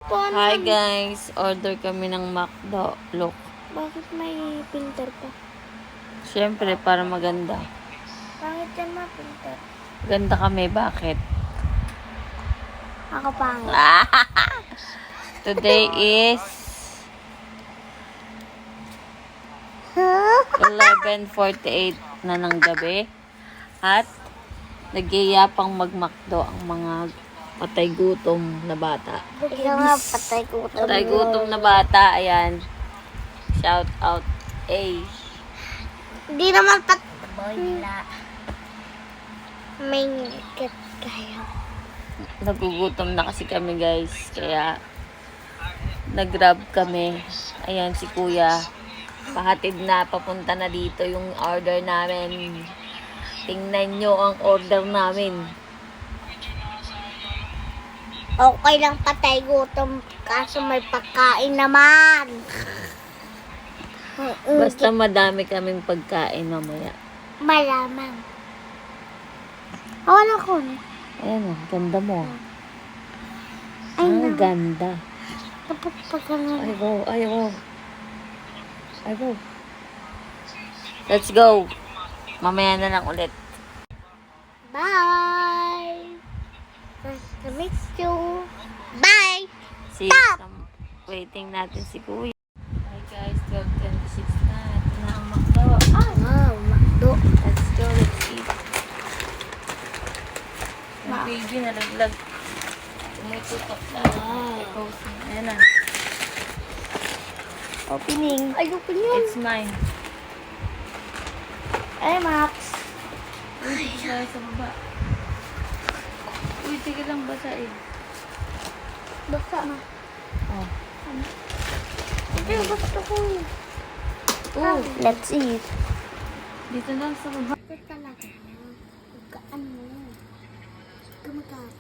Hi guys, order kami ng McDo. Look, Bakit may filter pa? syempre para maganda. Bakit yan ma-filter? Ganda kami, bakit? Ako pangit. Today is 11:48 na ng gabi at nagyayapang mag-McDo ang mga patay gutom na bata. Ikaw nga, patay ko. Patay gutom na bata, ayan. Shout out. Hindi naman boy nila. May ngikit kayo. Nagugutom na kasi kami guys, kaya nag-grab kami. Ayan si kuya, pahatid na, papunta na dito yung order namin. Tingnan nyo ang order namin. Okay lang patay gutom, kaso may pagkain naman. Basta madami kaming pagkain mamaya. Malamang. Wala ko. Ayan o, ganda mo. Ay, Ang no. ganda. Napapagkain. Ay go, ay go. Ay go. Let's go. Mamaya na lang ulit. Bye! Nice to meet you. Bye! See, waiting natin si kuya. Hi guys, 12:26 na. Ito na ang McDo. Wow, McDo. Let's go, let's eat. Yung baby nalaglag. Tumututok na. Posing. Ayan na. Opening. Ay, open yun. It's mine. Ay, Max. Uy, tayo sa baba. Uy, sige lang, basain. Basta na. Oh. Ay, basta ko. Oh, Let's eat. dito lang sa baba. Ito talaga. Pagkaan mo. Kumakain.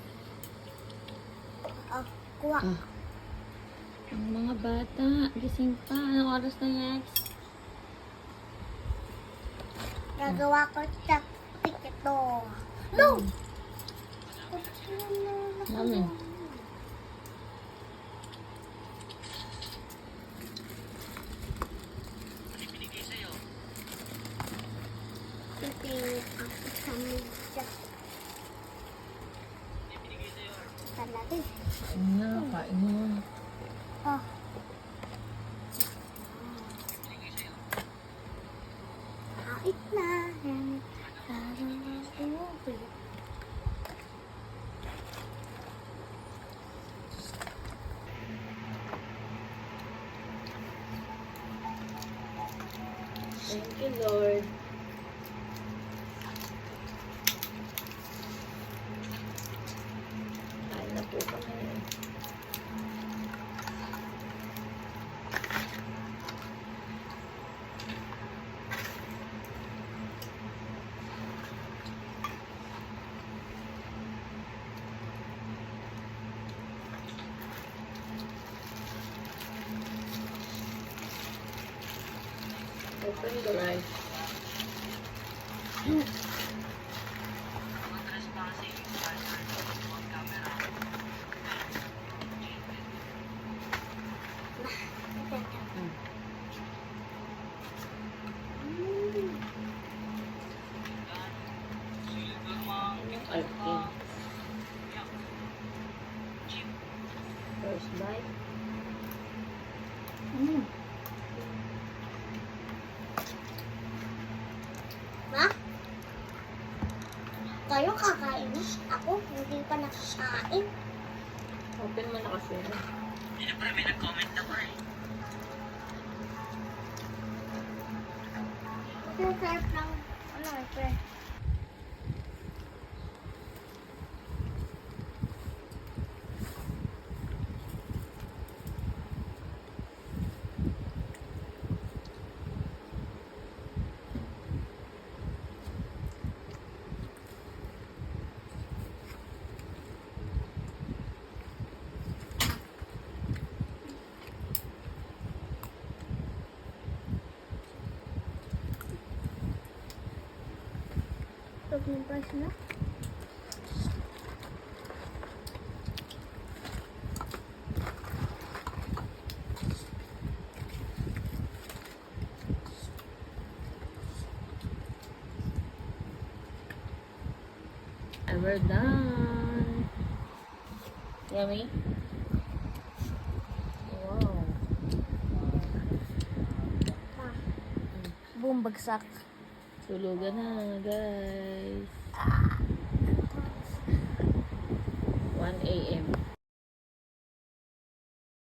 Kuha. Ang mga bata, gising pa. Anong oras na yan? Nagawa ko sa ito. No! Mami. Ito ako sa media. Talaga. Kain na, kain mo. Oh. Kahit na. Parang umuwi. Thank you, Lord. Kain na po kami. Open the rice. Okay. First bite. Ma? Kayo kakain na? Ako, hindi pa nakakain. Open mo na kasi. Ang sarap ng, pre. Pag-impress na. we're done. Yummy? Wow. Boom, bagsak. Tulugan na, guys. 1 a.m.